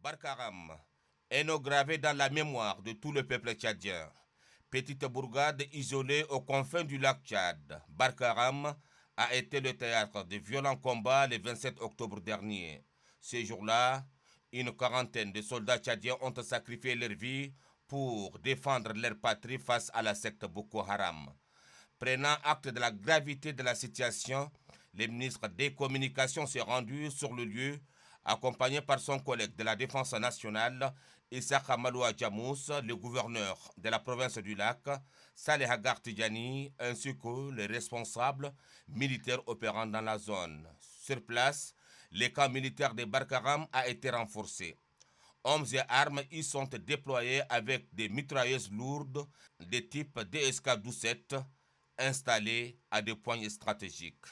Barkaram est gravé dans la mémoire de tout le peuple tchadien. Petite bourgade isolée aux confins du lac Tchad, Barkaram a été le théâtre de violents combats le 27 octobre dernier. Ce jour-là, une quarantaine de soldats tchadiens ont sacrifié leur vie pour défendre leur patrie face à la secte Boko Haram. Prenant acte de la gravité de la situation, le ministre des Communications s'est rendu sur le lieu, accompagné par son collègue de la Défense nationale, Issaka Maloua Djamous, le gouverneur de la province du Lac, Saleh Hagar Tidjani, ainsi que les responsables militaires opérant dans la zone. Sur place, le camp militaire de Barkaram a été renforcé. Hommes et armes y sont déployés avec des mitrailleuses lourdes de type DSK-12 installées à des points stratégiques.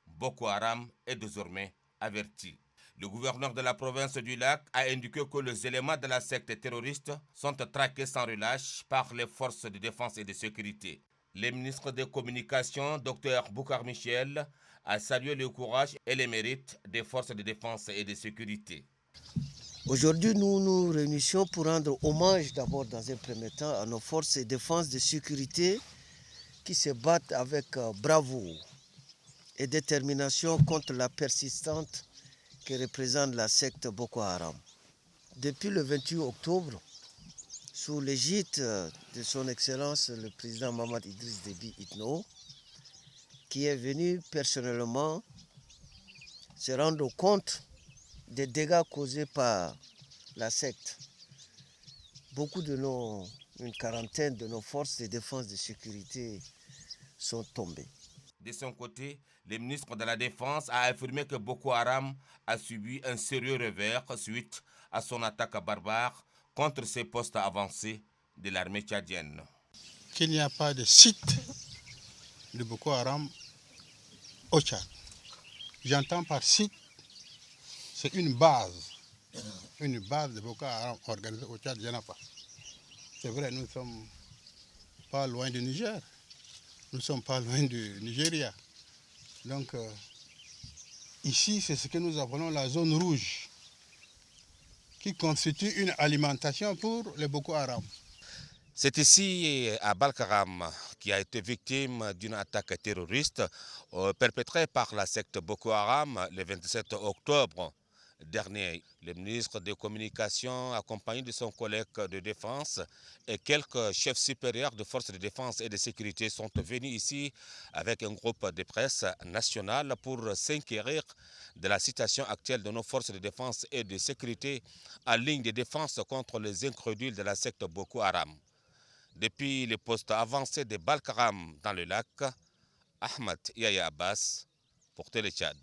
Boko Haram est désormais averti. Le gouverneur de la province du Lac a indiqué que les éléments de la secte terroriste sont traqués sans relâche par les forces de défense et de sécurité. Le ministre des Communications, Dr Boukar Michel, a salué le courage et les mérites des forces de défense et de sécurité. Aujourd'hui, nous nous réunissons pour rendre hommage d'abord dans un premier temps à nos forces de défense et de sécurité qui se battent avec bravoure et détermination contre la persistante que représente la secte Boko Haram. Depuis le 28 octobre, sous l'égide de son Excellence le président Mohamed Idriss Déby Itno, qui est venu personnellement se rendre compte des dégâts causés par la secte. Une quarantaine de nos forces de défense et de sécurité sont tombées. De son côté, le ministre de la Défense a affirmé que Boko Haram a subi un sérieux revers suite à son attaque barbare contre ses postes avancés de l'armée tchadienne. Qu'il n'y a pas de site de Boko Haram au Tchad. J'entends par site, c'est une base de Boko Haram organisée au Tchad, il n'y en a pas. C'est vrai, nous ne sommes pas loin du Niger, nous ne sommes pas loin du Nigeria. Donc, ici, c'est ce que nous appelons la zone rouge, qui constitue une alimentation pour les Boko Haram. C'est ici, à Barkaram, qui a été victime d'une attaque terroriste perpétrée par la secte Boko Haram le 27 octobre dernier. Le ministre des Communications, accompagné de son collègue de défense et quelques chefs supérieurs de forces de défense et de sécurité sont venus ici avec un groupe de presse nationale pour s'inquérir de la situation actuelle de nos forces de défense et de sécurité en ligne de défense contre les incrédules de la secte Boko Haram. Depuis les postes avancés de Barkaram dans le lac, Ahmed Yaya Abbas pour Télé Tchad.